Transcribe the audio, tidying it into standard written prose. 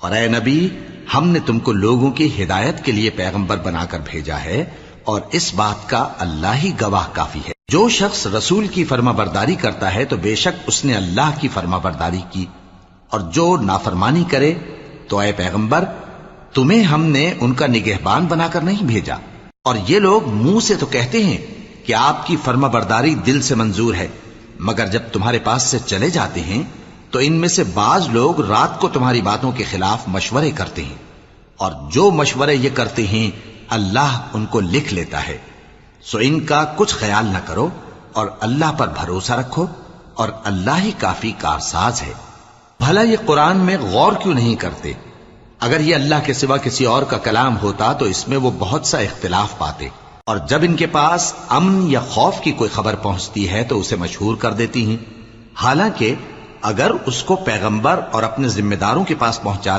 اور اے نبی ہم نے تم کو لوگوں کی ہدایت کے لیے پیغمبر بنا کر بھیجا ہے، اور اس بات کا اللہ ہی گواہ کافی ہے۔ جو شخص رسول کی فرما برداری کرتا ہے تو بے شک اس نے اللہ کی فرما برداری کی، اور جو نافرمانی کرے تو اے پیغمبر تمہیں ہم نے ان کا نگہبان بنا کر نہیں بھیجا۔ اور یہ لوگ منہ سے تو کہتے ہیں کہ آپ کی فرما برداری دل سے منظور ہے، مگر جب تمہارے پاس سے چلے جاتے ہیں تو ان میں سے بعض لوگ رات کو تمہاری باتوں کے خلاف مشورے کرتے ہیں، اور جو مشورے یہ کرتے ہیں اللہ ان کو لکھ لیتا ہے۔ سو ان کا کچھ خیال نہ کرو اور اللہ پر بھروسہ رکھو، اور اللہ ہی کافی کارساز ہے۔ بھلا یہ قرآن میں غور کیوں نہیں کرتے؟ اگر یہ اللہ کے سوا کسی اور کا کلام ہوتا تو اس میں وہ بہت سا اختلاف پاتے، اور جب ان کے پاس امن یا خوف کی کوئی خبر پہنچتی ہے تو اسے مشہور کر دیتی ہیں، حالانکہ اگر اس کو پیغمبر اور اپنے ذمہ داروں کے پاس پہنچا